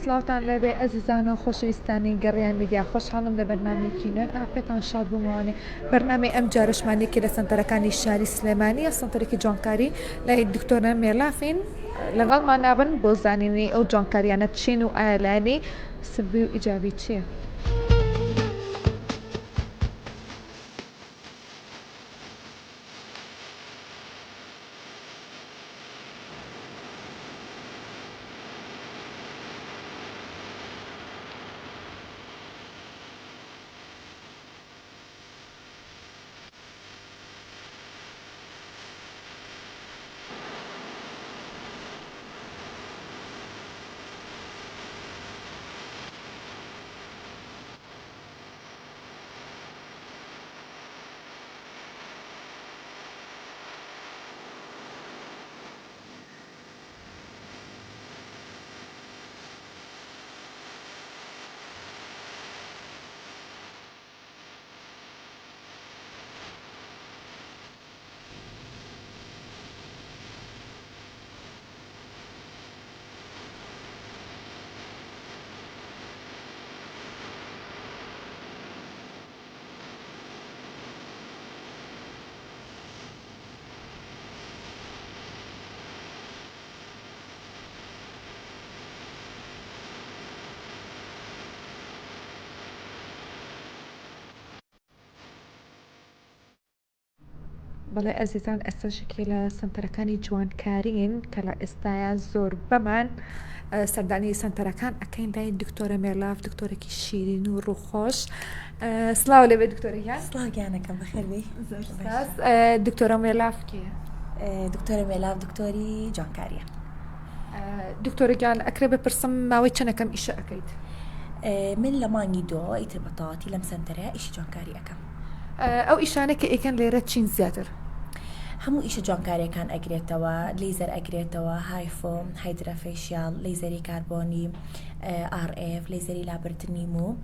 سلااوان لەبێ ئەزیزانە خۆشەویستانی گەڕیان میدیا خۆشحاڵم لە بەرنامێکی نوێ پێتان شاد بمانێ بەرنامەی ئەم جارشمانێکی لە سنتەرەکانی شاری سلێمانی و سنتەرێکی جوانکاری لای دکتۆرە مێلافین لەگەڵمان نابن بۆ زانینی ئەو جوانکاریانە چین و ئالانی سبی و ئیجابی چییە؟ بەڵێ ئەزیزان ئەستەشێکی لە سنتەرەکانی جوانکارین کە لە ئێستاە زۆر بەمان سەردانی سنتەرەکان ئەەکەین لای دکتۆرە مێلاف دکتۆرێکی شیرین و ڕووخۆش سلااو لەبێ دکتۆرەیان سلاگیانەکەم بەخێربی دکتۆرە مێلاف کێ دکتۆرە مێلاف دکتۆری جوانکاریە دکتۆرەگیان ئەکرێ بپرسم ماوەی چەندەکەم ئیشە ئەەکەیت من لە مانگی دۆ ئیتر بەتەواتی لەم سنتەرە ئیشی جوانکاری ئەەکەم ئەو ئیشانە کە ئەیکەن لێرە چین زیاتر هەموو ئیشە جوانکاریەکان ئەگرێتەوە لیزەر ئەگرێتەوە هایفۆم هایدرافێشیال لیزەری کاربۆنی RF لیزەری لابردنی و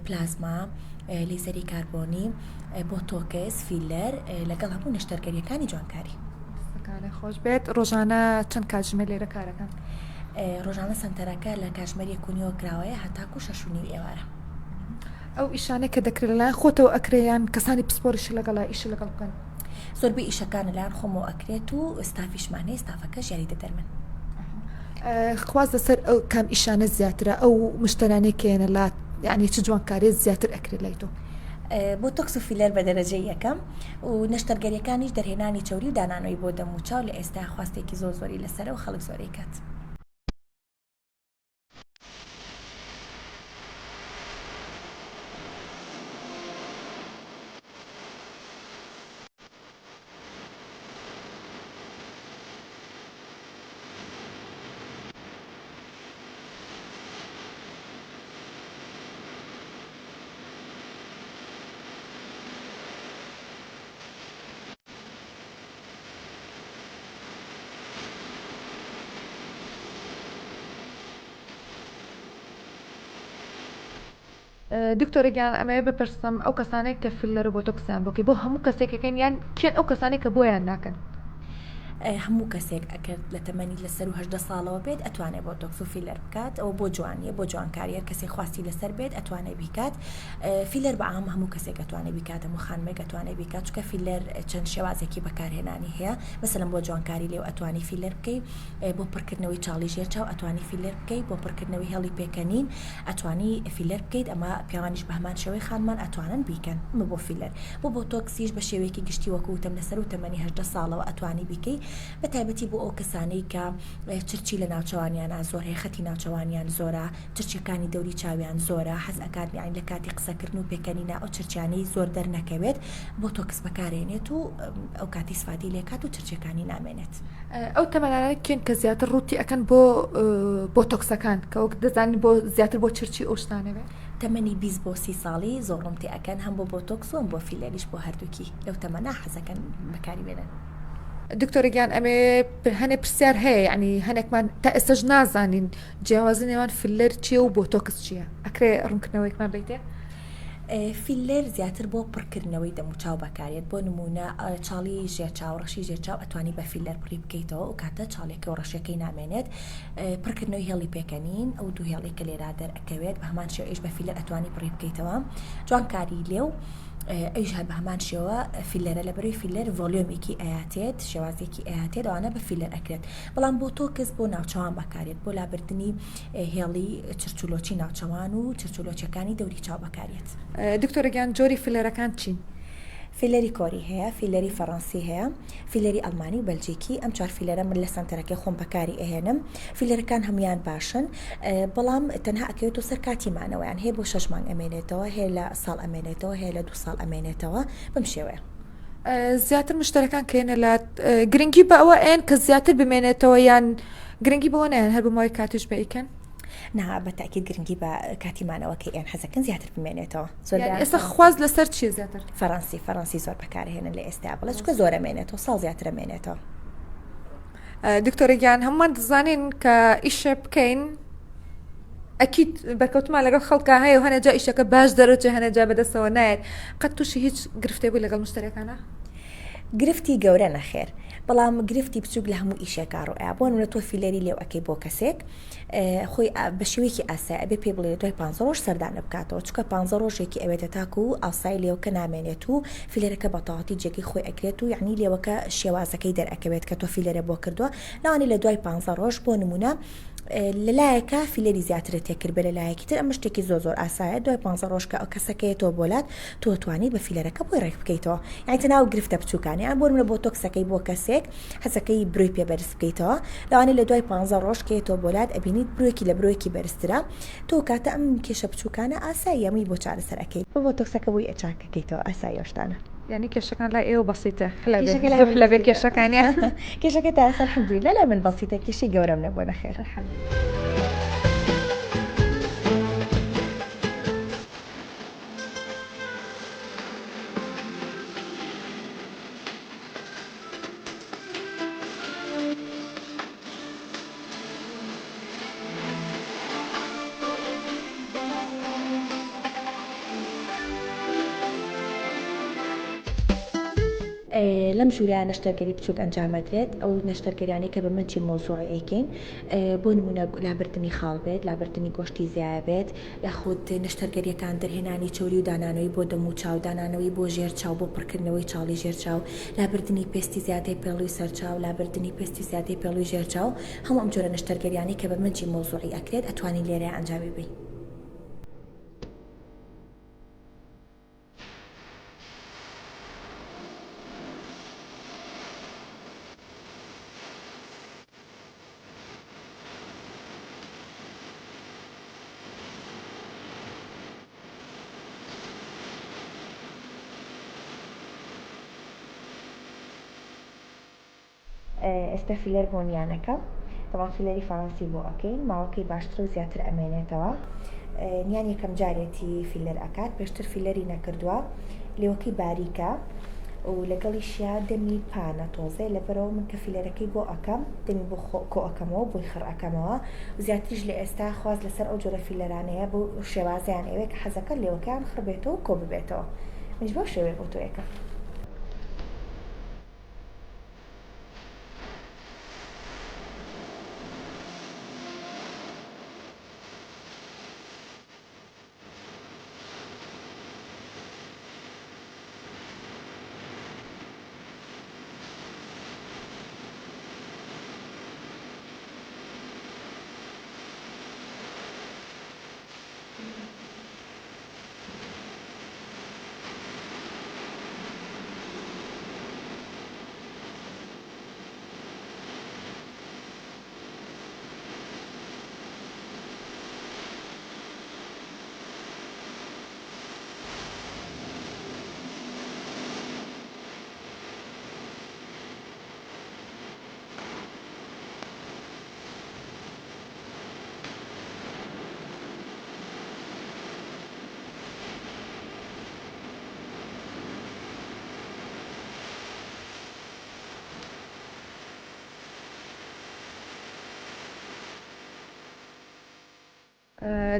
پلازما لیزەری کاربۆنی بۆتۆکس فیلەر لەگەڵ هەموو نەشتەرگەریەکانی جوانکاری خۆش بێت ڕۆژانە چەند کاتژمێر لێرە کارەکەن ڕۆژانە سنتەرەکە لە کاتژمێری کونیەوە کراوەیە هەتاکو 6:30 ئێوارە ئەو ئیشانە کە دەکرێت لەلایەن خۆتەوە ئەکریان کەسانی پسپۆرش لەگەڵا ئیش لەگەڵ بکەن زۆربەی ئیشەکان لەلایەن خۆمەوە ئەکرێت و ستافیشمانەی ستافەکەش یاری دەدەرمن خواز لەسەر ئەو کام ئیشانە زیاترە ئەو مشتەرانەی کێنە لات یعنی چ جوانکاری زیاتر ئەکرێت لای تۆ بۆ تۆکس و فیلەر بە دەرەجەی یەکەم و نەشتەرگەریەکانیش دەرهێنانی چوری و دانانەوەی بۆ دەم و چاو لە ئێستا خواستێکی زۆر زۆری لەسەر و خەڵک زۆرەی کات دکتۆرەگیان ئەمەیە بپرسم ئەو کەسانێک کە فیلەر بۆ تۆکسیان بۆکەی بۆ هەموو کەسێکەکەن یان کێن ئەو کەسانی کە بۆیان ناکەن هەموو کەسێک ئەکرد لە تەمەنی لەسەر و 18 ساڵەوە بێت ئەتوانێت بۆ تۆکس و فیلەر بکات ئەوە بۆ جوانیە بۆ جوانکاریە کەسێک خواستی لەسەر بێت ئەتوانێت بیکات فیلەر بەعام هەموو کەسێک ئەتوانێت بیکات هەموو خانمێک ئەتوانێت بیکات چونکە فیلەر چەند شێوازێکی بەکارهێنانی هەیە مەسەلەن بۆ جوانکاری لێو ئەتوانی فیلەر بکەیت بۆ پڕکردنەوەی چاڵی ژێر چاو ئەتوانی فیلەر بکەیت بۆ پڕکردنەوەی هەڵی پێکەنین ئەتوانی فیلەر بکەیت ئەمە پیاوانیش بە هەمان شێوەی خانمان ئەتوانن بیکەن بۆ فیلەر بۆ تۆکسیش بە شێوەیەکی گشتی وەکوتم لەسەر و تەمەنی 18 ساڵەوە ئەتوانی بیکەیت بە تایبەتی بۆ ئەو کەسانەی کە چرچی لە ناوچەوانیانە زۆر هەیە خەتی ناوچەوانیان زۆرە چرچەکانی دەوری چاویان زۆرە حەز ئەکات یان لە کاتی قسەکردن و پێکەنینە ئەو چرچیانەی زۆر دەرنەکەوێت بۆ تۆکس بەکارێنێت و ئەو کاتی سفادی لێکات و چرچەکانی نامێنێت ئەو تەمەنانە کێن کە زیاتر ڕووتی ئەەکەن بۆ تۆکسەکان کە وەک دەزانین بۆ زیاتر بۆ چرچی ئەوشتانەوێت تەمەنی 20 بۆ 30 ساڵی زۆر ڕووتی ئەەکەن هەم بۆ تۆکس و بۆ فیلەریش بۆ هەردووکی لەو تەمەنا حەزەکەن بەکاری بێنن دکتۆرەگیان ئەمێ هەنێ پرسیار هەیە ینی هەنێکمان تا ئێستش نازانین جیاوازی نێوان فیلەر چییە و بۆ تۆکس چییە ئەکرێ ڕوونکردنەوەیکمان بیتێ فیلر زیاتر بۆ پڕکردنەوەی دەم و چاو بەکارێت بۆ نمونە چاڵی ژێرچاو ڕەشی ژێرچاو ئەتوانی بە فیلەر پڕی بکەیتەوە و کاتە چاڵێکی و ڕەشەکەی نامێنێت پڕکردنەوەی هێڵی پێکەنین ئەو دوو هێڵی کە لێرا دەرئەکەوێت بە هەمان شێوەیەش بە فیلەر ئەتوانی پڕی بکەیتەوە جوانکاری لێو ئەویش هەر بە هەمان شێوە فیلەرە لە بەروی فیلەر ڤۆلیۆمێکی ئەیاتێت شێوازێکی ئەیاتێت ئەوانە بە فیلەر ئەکرێت بەڵام بۆ تۆ کەس بۆ ناوچەوان بەکارێت بۆ لابردنی هێڵی چرچولۆچی ناوچەوان و چرچولۆچەکانی دەوری چاو بەکارێت. دکتۆرەگیان جۆری فیلەرەکان چین؟ فیلەری کۆری هەیە فیلەری فەڕەنسی هەیە فیلەری ئەڵمانی و بەلجیکی ئەم چوار فیلەرە من لە سنتەرەکەی خۆم بەکاری ئەهێنم فیلەرەکان هەمویان باشن بەڵام تەنها ئەکەوێت و سەر کاتیمانەوەیان هەیە بۆ 6 مانگ ئەمێنێتەوە هەیە لە ساڵ ئەمێنێتەوە هەیە لە 2 ساڵ ئەمێنێتەوە بەم شێوەیە. زیاتر مشتەکان کێنە لە گرنگی بە ئەوە ئێن کە زیاتر بمێنێتەوە یان گرنگی بەوە نیان هەر بمەوەی کاتیش بەیکەن؟ نا بەتاکید گرنگی بە کاتیمانەوەکە ئێن حەزەکەن زیاتر بمێنێتەوە ئێستا خواز لەسەر چیە زیاتر؟ فەڕەنسی زۆر بەکارهێنن لە ئێستا بڵێ چکە زۆر ئەمێنێتەوە ساڵ زیاتر ئەمێنێتەوە. دکتۆرەگیان هەمومان دەزانین کە ئیشە بکەین ئەکید بەرکەوتمان لەگەڵ خەڵکە هەیە و هەنێجا ئیشەکە باش دەرەجێ هەنێجا بەدەستەوە نایێت قەت تووشی هیچ گرفتەی بووی لەگەڵ مشتەکانە؟ گرفتی گەورە نەخێر بەڵام گرفتی بچووک لە هەموو ئیشێکا ڕۆیا بۆ نمونە تۆ فیلەری لێو ئەەکەی بۆ کەسێک خۆی بە شێوەیەکی ئاسایی ئەبێ پێ بڵێ دوای 15 ڕۆژ سەردانە بکاتەوە چکە 15 ڕۆژێکی ئەوێتە تاکو و ئاسایی لێوکە نامێنێت و فیلەرەکە بەتەواتی جێگەی خۆی ئەکرێت و یعنی لێوەکە شێوازەکەی دەرئەکەوێت کە تۆ فیلەرە بۆ کردووە لەوانی لە دوای 15 ڕۆژ بۆ نمونە لەلایەکە فیلەری زیاترە تێکرد بە لەلایەکی تر ئەمە شتێکی زۆر ئاسایە دوای 15 ڕۆژکە ئەو کەسەکەیەتەوە بۆلات تۆ توانیت بە فیلەرەکە بۆی ڕێک بکەیتەوە یعنی تەناو گرفتە بچووکانی یان بۆ منە بۆ تۆ کەسەکەی بۆ کەسێک حەزەکەی بروی پێ بەرز بکەیتەوە لەوانێ لە دوای 15 ڕۆژ کەیتەوە بۆلات ئەبینیت برویەکی لە برویەکی بەرزترە تۆ کاتە ئەم کێشە بچووکانە ئاسایی هەمووی بۆ چارەسەر ئەەکەی بۆ تۆکسەکە بۆی ئەچاکەکەیتەوە ئاسایی شتانە. یعنی کێشەکان لای ئێوە بەسیتە لە بێ کێشەکانیان کێشەکە تا ئێستا الحەمدولیلا لای من بەسیتە کێشەی گەورەم نەبووە نەخێر. لەم ژوورە نەشتەرگەری بچووک ئەنجامەدرێت ئەو نەشتەرگەریانەی کە بە منچی مۆزوعی ئەیکەین بۆ نمونە لابردنی خاڵ بێت لابردنی گۆشتی زیایە بێت یاخود نەشتەرگەریەکان دەرهێنانی چۆری و دانانەوەی بۆ دەم و چاو دانانەوەی بۆ ژێر چاو بۆ پڕکردنەوەی چاڵی ژێر چاو لابردنی پێستی زیاتەی پێڵوی سەرچاو لابردنی پێستی زیاتەی پێڵوی ژێر چاو هەموو ئەم جۆرە نەشتەرگەریانی کە بە منچی مۆزوعی ئەکرێت ئەتوانی لێرە ئەنجامی بی. ئێستا فیلەر بۆ نیانەکە تەواو فیلەری فەڕەنسی بۆ ئەەکەین ماوەکەی باشتر و زیاتر ئەمێنێتەوە نیان یەکەم جارێتی فیلەر ئەکات پێشتر فیلەری نەکردووە لێوەکەی باریکە و لەگەڵیشیا دەمی پانە تۆزێ لەبەرەوە من کە فیلەرەکەی بۆ ئەەکەم دەمی بۆ کۆ ئەەکەمەوە بۆی خڕ ئەەکەمەوە زیاتریش لە ئێستا خواز لەسەر ئەو جۆرە فیلەرانەیە بۆ شێوازیان ئەوەیە کە حەزەکە لێوەکەیان خڕبێتەوە کۆ ببێتەوە منش بۆ شێوێ بۆ تۆ یەکەم.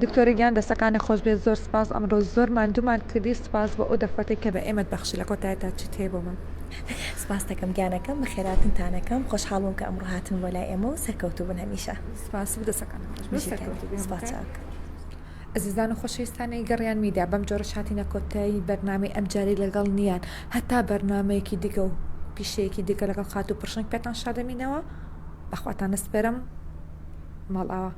دکتۆریگیان دەستەکانی خۆش بێت زۆر سپاس ئەمڕۆ زۆر ماندوومان کردی سپاس بە ئەو دەفەتی کە بە ئێمە بەخشی لە کۆتایەتا چیت هەیە بۆ من سپاس دەکەم گیانەکەم بە خێراتتانەکەم خۆشحاڵم کە ئەمڕۆ هاتن بۆ لای ئێمە و سەرکەوتو بن هەمیشە سپاس و دەستەکان سپاس. ئەزیزان و خۆشەویستانی گەڕیان میدیا بەم جۆرە هاتینە کۆتایی بەرنامەی ئەمجاری لەگەڵ نیان هەتا بەرنمەیەکی دیگە و پیشەیەکی دیگە لەگەڵ خات و پرشنگ پێتان شادەمینەوە بەخواتان نسپێرم ماڵ ئاوە.